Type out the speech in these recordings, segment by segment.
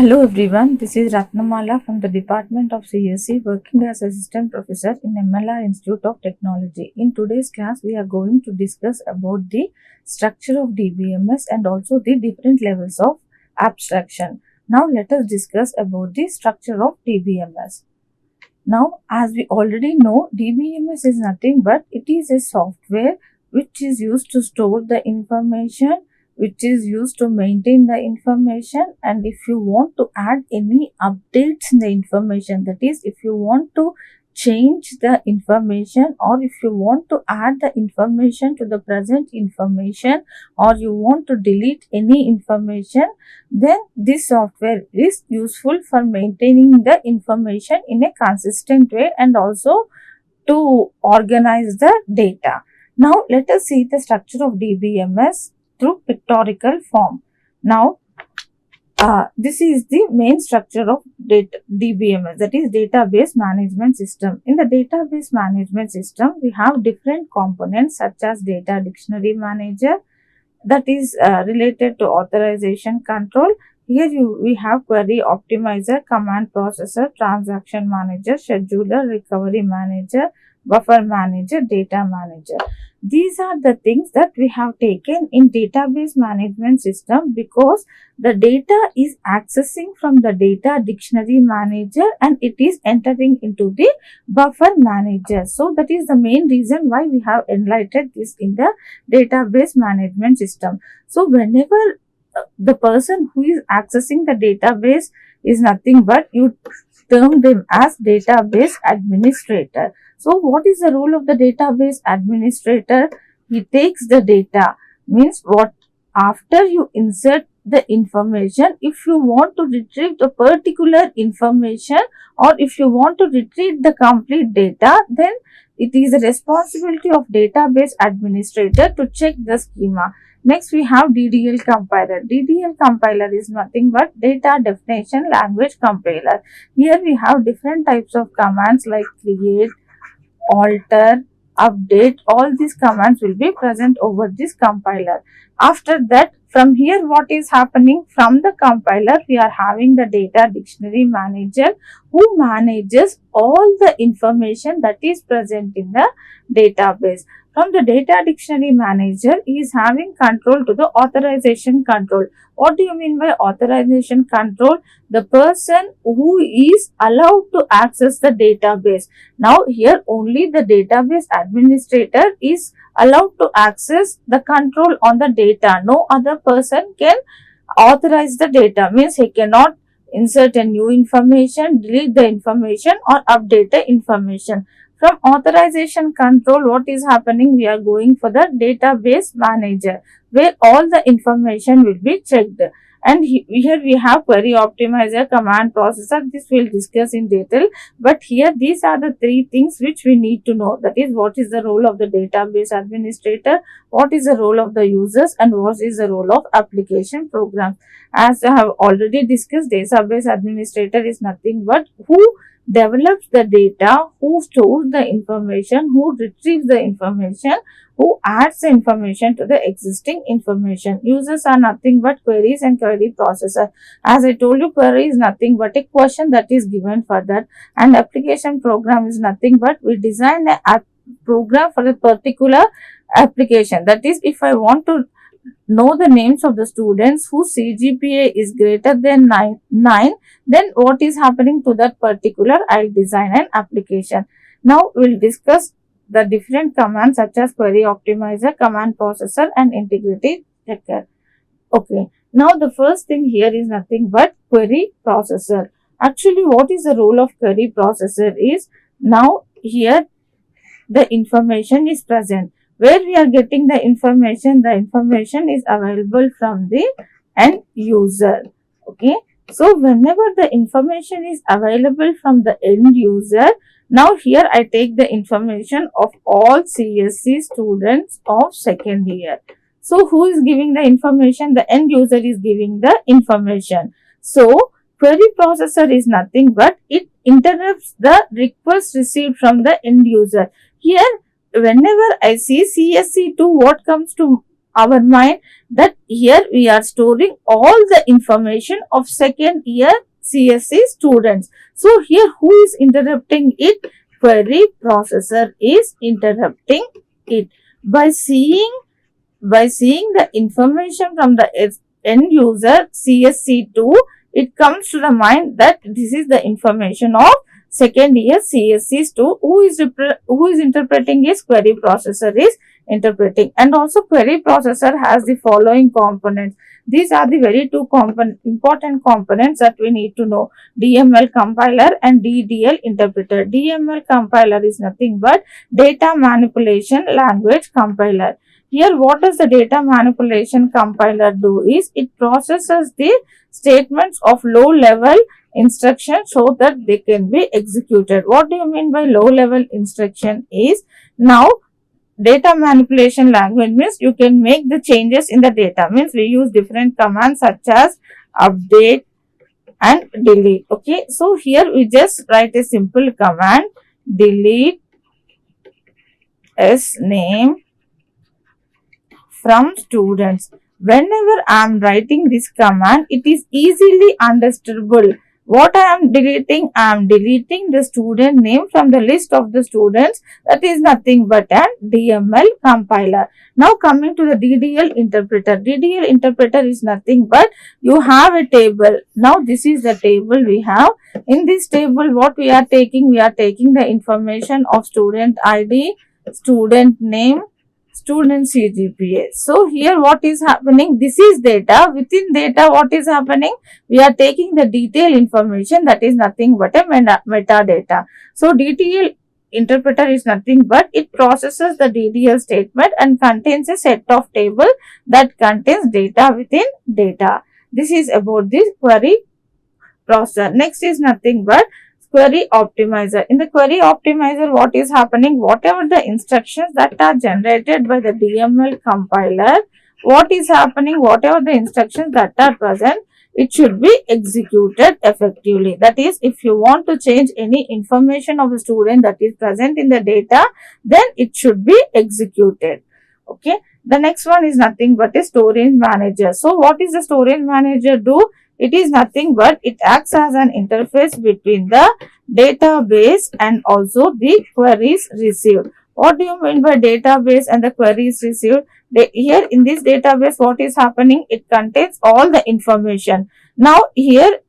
Hello everyone, this is Ratnamala from the Department of CSC working as Assistant Professor in MLR Institute of Technology. In today's class, we are going to discuss about the structure of DBMS and also the different levels of abstraction. Now let us discuss about the structure of DBMS. Now, as we already know, DBMS is nothing but it is a software which is used to store the information, which is used to maintain the information, and if you want to add any updates in the information, that is if you want to change the information or if you want to add the information to the present information or you want to delete any information, then this software is useful for maintaining the information in a consistent way and also to organize the data. Now let us see the structure of DBMS through pictorial form. Now this is the main structure of DBMS, that is database management system. In the database management system, we have different components such as data dictionary manager, that is related to authorization control. Here we have query optimizer, command processor, transaction manager, scheduler, recovery manager, buffer manager, data manager. These are the things that we have taken in database management system because the data is accessing from the data dictionary manager and it is entering into the buffer manager. So that is the main reason why we have enlightened this in the database management system. So whenever the person who is accessing the database is nothing but you term them as database administrator. So what is the role of the database administrator? He takes the data, means what after you insert the information, if you want to retrieve the particular information or if you want to retrieve the complete data, then it is the responsibility of database administrator to check the schema. Next we have DDL compiler. DDL compiler is nothing but data definition language compiler. Here we have different types of commands like create, alter, update. All these commands will be present over this compiler. After that, from here what is happening? From the compiler we are having the data dictionary manager who manages all the information that is present in the database. From the data dictionary manager, he is having control to the authorization control. What do you mean by authorization control? The person who is allowed to access the database. Now here only the database administrator is allowed to access the control on the data. No other person can authorize the data, means he cannot insert a new information, delete the information or update the information. From authorization control, what is happening? We are going for the database manager where all the information will be checked. And here we have query optimizer, command processor. This we'll discuss in detail. But here these are the three things which we need to know. That is what is the role of the database administrator, what is the role of the users and what is the role of application program. As I have already discussed, database administrator is nothing but who develops the data, who stores the information, who retrieves the information, who adds the information to the existing information. Users are nothing but queries and query processor. As I told you, query is nothing but a question that is given for that, and application program is nothing but we design a program for a particular application. That is, if I want to know the names of the students whose CGPA is greater than 9, then what is happening to that particular, I'll design an application. Now we'll discuss the different commands such as query optimizer, command processor and integrity checker. Okay, now the first thing here is nothing but query processor. Actually, what is the role of query processor is, now here the information is present. Where we are getting the information is available from the end user. Okay, so whenever the information is available from the end user, now here I take the information of all CSC students of second year. So who is giving the information? The end user is giving the information. So query processor is nothing but it interrupts the request received from the end user. Here whenever I see CSC2, what comes to our mind that here we are storing all the information of second year CSC students. So here who is interrupting it? Query processor is interrupting it. By seeing the information from the end user CSC2, it comes to the mind that this is the information of second year CSC2. Who is interpreting is query processor is interpreting. And also query processor has the following components. These are the very two important components that we need to know: DML compiler and DDL interpreter. DML compiler is nothing but data manipulation language compiler. Here what does the data manipulation compiler do is it processes the statements of low level instructions so that they can be executed. What do you mean by low level instruction is, now data manipulation language means you can make the changes in the data, means we use different commands such as update and delete. Okay, so here we just write a simple command, delete s name from students. Whenever I am writing this command, it is easily understandable. What I am deleting? I am deleting the student name from the list of the students. That is nothing but an DML compiler. Now coming to the DDL interpreter. DDL interpreter is nothing but you have a table. Now this is the table we have. In this table what we are taking? We are taking the information of student ID, student name, student CGPA. So here what is happening? This is data. Within data what is happening? We are taking the detailed information, that is nothing but a metadata. So DDL interpreter is nothing but it processes the DDL statement and contains a set of table that contains data within data. This is about this query processor. Next is nothing but query optimizer. In the query optimizer, what is happening? Whatever the instructions that are generated by the DML compiler, what is happening? Whatever the instructions that are present, it should be executed effectively. That is, if you want to change any information of a student that is present in the data, then it should be executed. Okay. The next one is nothing but a storage manager. So what is the storage manager do? It is nothing but it acts as an interface between the database and also the queries received. What do you mean by database and the queries received? Here in this database, what is happening? It contains all the information. Now here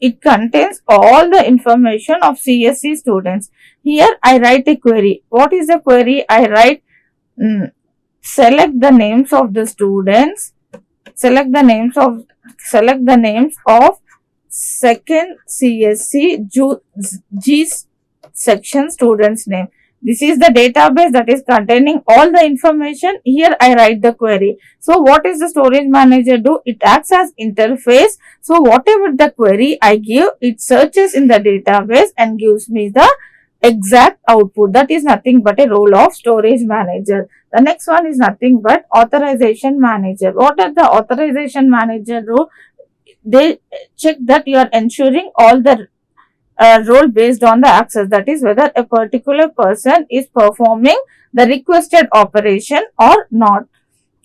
it contains all the information of CSC students. Here I write a query. What is the query? I write select the names of the students. Select the names of second CSC G section students name. This is the database that is containing all the information. Here I write the query. So what is the storage manager do? It acts as interface. So whatever the query I give, it searches in the database and gives me the exact output. That is nothing but a role of storage manager. The next one is nothing but authorization manager. What does the authorization manager do? They check that you are ensuring all the role based on the access, that is whether a particular person is performing the requested operation or not.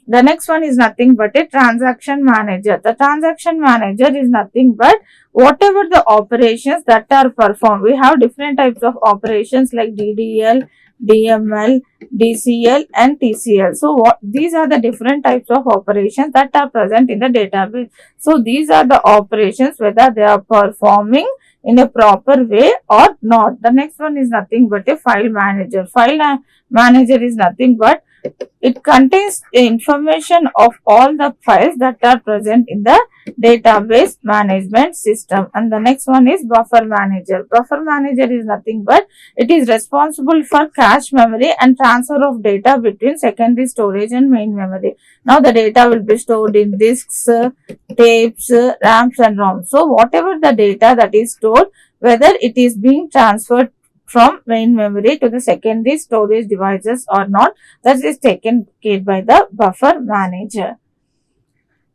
The next one is nothing but a transaction manager. The transaction manager is nothing but whatever the operations that are performed. We have different types of operations like DDL, DML, DCL and TCL. So these are the different types of operations that are present in the database. So these are the operations whether they are performing in a proper way or not. The next one is nothing but a file manager. File manager is nothing but it contains the information of all the files that are present in the database management system. And the next one is buffer manager. Buffer manager is nothing but it is responsible for cache memory and transfer of data between secondary storage and main memory. Now the data will be stored in disks, tapes, RAMs and ROMs. So whatever the data that is stored, whether it is being transferred from main memory to the secondary storage devices or not, that is taken care by the buffer manager.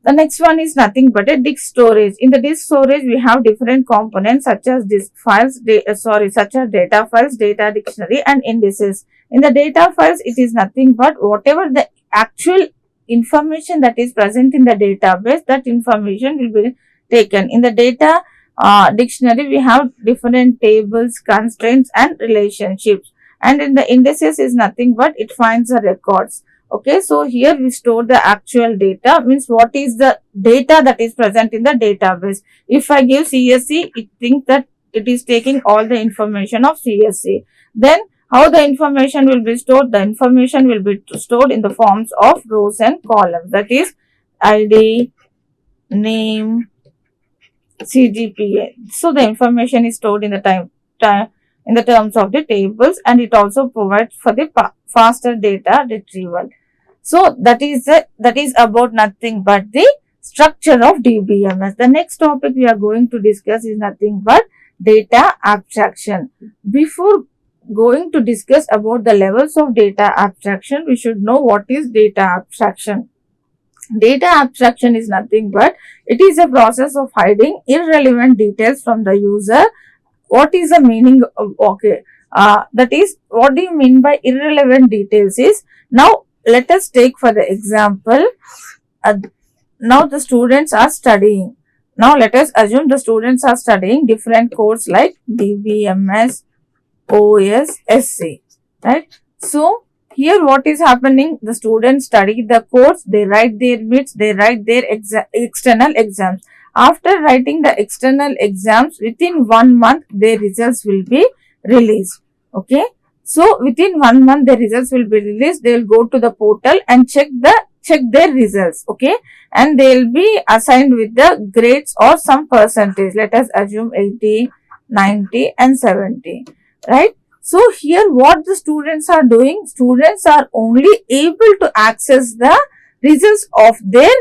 The next one is nothing but a disk storage. In the disk storage, we have different components such as disk files, such as data files, data dictionary and indices. In the data files, it is nothing but whatever the actual information that is present in the database, that information will be taken. In the data dictionary, we have different tables, constraints and relationships. And in the indices is nothing but it finds the records. Okay, so here we store the actual data, means what is the data that is present in the database. If I give CSC, it thinks that it is taking all the information of CSC. Then how the information will be stored? The information will be stored in the forms of rows and columns, that is ID, name, CGPA. So the information is stored in the in the terms of the tables, and it also provides for the faster data retrieval. So that is about nothing but the structure of DBMS. The next topic we are going to discuss is nothing but data abstraction. Before going to discuss about the levels of data abstraction, we should know what is data abstraction. Data abstraction is nothing but it is a process of hiding irrelevant details from the user. What is the meaning of, that is, what do you mean by irrelevant details is, now let us take for the example, now the students are studying. Now let us assume the students are studying different courses like DBMS, OS, SC, right? So here what is happening, the students study the course, they write their bits, they write their external exams. After writing the external exams, within 1 month their results will be released. Okay, so within 1 month their results will be released. They will go to the portal and check their results. Okay, and they will be assigned with the grades or some percentage. Let us assume 80, 90 and 70, right? So here what the students are doing, students are only able to access the results of their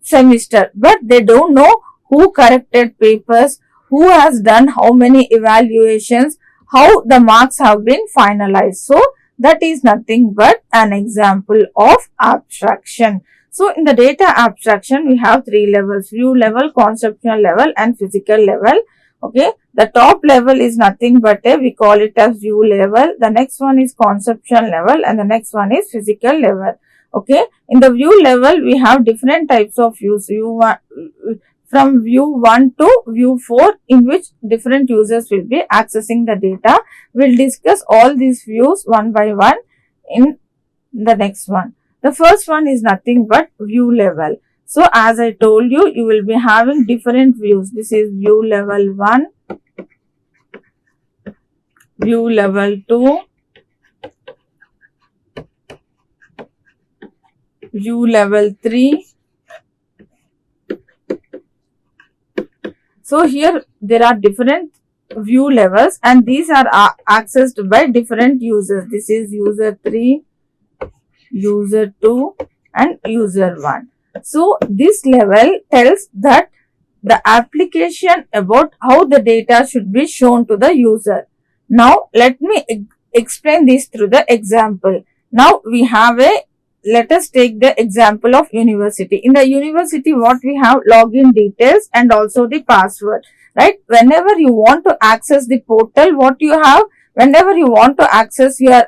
semester, but they don't know who corrected papers, who has done how many evaluations, how the marks have been finalized. So that is nothing but an example of abstraction. So in the data abstraction, we have 3 levels: view level, conceptual level and physical level. Okay, the top level is nothing but we call it as view level. The next one is conceptual level and the next one is physical level. Okay, in the view level, we have different types of views. From view 1 to view 4, in which different users will be accessing the data. We'll discuss all these views one by one in the next one. The first one is nothing but view level. So as I told you, you will be having different views. This is view level 1, view level 2, view level 3. So here there are different view levels and these are accessed by different users. This is user 3, user 2 and user 1. So this level tells that the application about how the data should be shown to the user. Now let me explain this through the example. Now we have let us take the example of university. In the university, what we have, login details and also the password, right? Whenever you want to access the portal, what you have, whenever you want to access your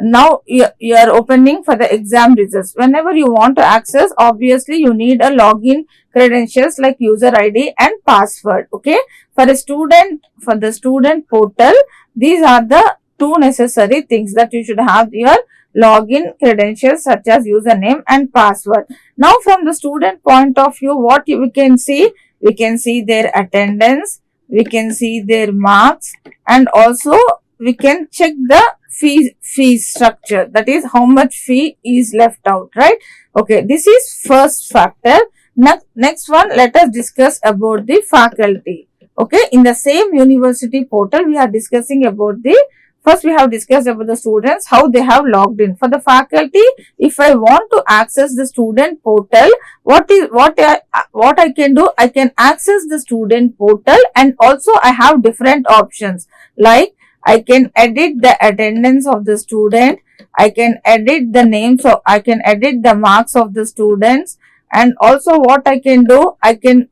now you are opening for the exam results. Whenever you want to access, obviously you need a login credentials like user ID and password. Okay, for a student, for the student portal, these are the 2 necessary things, that you should have your login credentials such as username and password. Now from the student point of view, what we can see their attendance, we can see their marks and also we can check the fee structure, that is how much fee is left out, right? Okay, this is first factor. Next one, let us discuss about the faculty. Okay, in the same university portal, we are discussing about the, first we have discussed about the students, how they have logged in. For the faculty, if I want to access the student portal, what I can do, I can access the student portal and also I have different options, like I can edit the attendance of the student, I can edit the names, so I can edit the marks of the students, and also what I can do, I can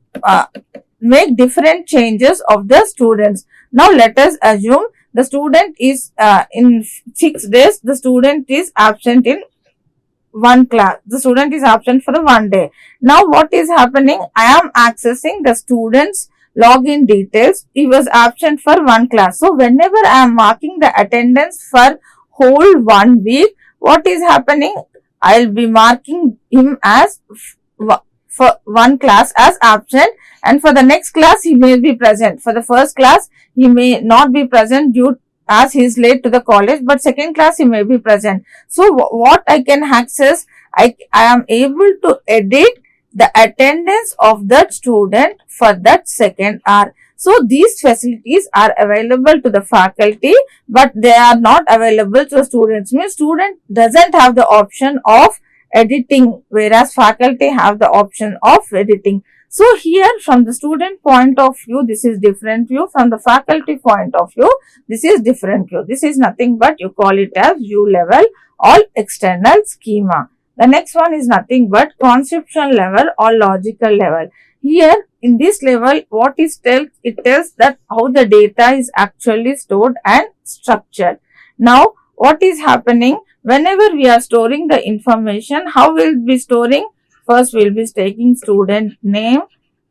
make different changes of the students. Now let us assume the student is in 6 days, the student is absent in one class. The student is absent for the one day. Now what is happening? I am accessing the student's login details. He was absent for one class. So whenever I am marking the attendance for whole 1 week, what is happening? I'll be marking him as for one class as absent, and for the next class he may be present. For the first class he may not be present due as he is late to the college, but second class he may be present. So what I can access, I am able to edit the attendance of that student for that second hour. So these facilities are available to the faculty, but they are not available to the students. Means student doesn't have the option of editing, whereas faculty have the option of editing. So here from the student point of view, this is different view. From the faculty point of view, this is different view. This is nothing but you call it as view level or external schema. The next one is nothing but conceptual level or logical level. Here in this level, what it tells that how the data is actually stored and structured. Now what is happening? Whenever we are storing the information, how will we be storing? First we will be taking student name,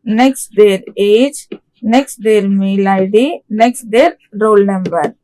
next their age, next their mail ID, next their roll number.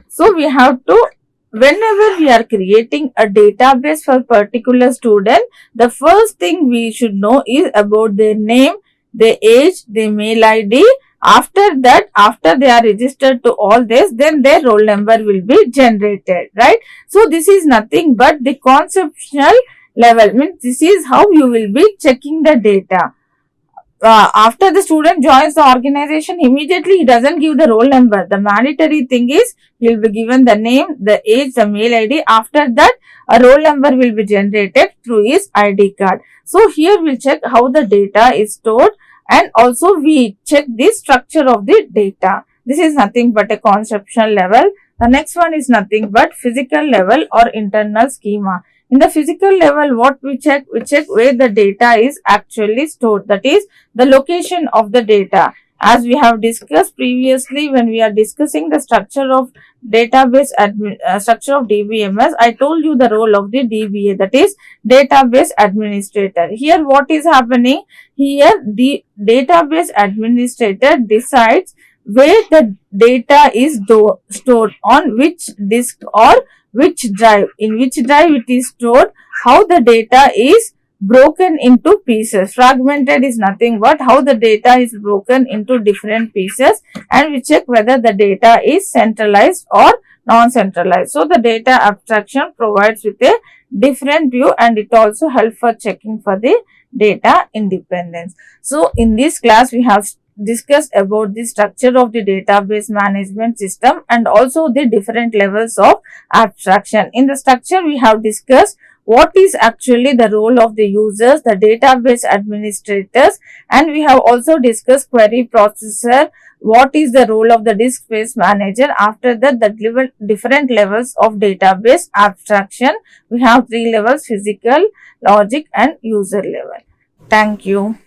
So we have to, whenever we are creating a database for particular student, the first thing we should know is about their name, their age, their mail ID. After that, after they are registered to all this, then their roll number will be generated, right? So this is nothing but the conceptual level. Means this is how you will be checking the data. After the student joins the organization, immediately he doesn't give the roll number. The mandatory thing is he will be given the name, the age, the mail ID. After that, a roll number will be generated through his ID card. So here we'll check how the data is stored, and also we check the structure of the data. This is nothing but a conceptual level. The next one is nothing but physical level or internal schema. In the physical level, what we check where the data is actually stored. That is the location of the data. As we have discussed previously when we are discussing the structure of database structure of DBMS, I told you the role of the DBA, that is database administrator. Here what is happening? Here the database administrator decides where the data is stored, on which disk or which drive, in which drive it is stored, how the data is broken into pieces. Fragmented is nothing but how the data is broken into different pieces, and we check whether the data is centralized or non-centralized. So the data abstraction provides with a different view, and it also helps for checking for the data independence. So in this class we have discussed about the structure of the database management system and also the different levels of abstraction. In the structure we have discussed what is actually the role of the users, the database administrators, and we have also discussed query processor, what is the role of the disk space manager. After that, the different levels of database abstraction. We have 3 levels: physical, logic and user level. Thank you.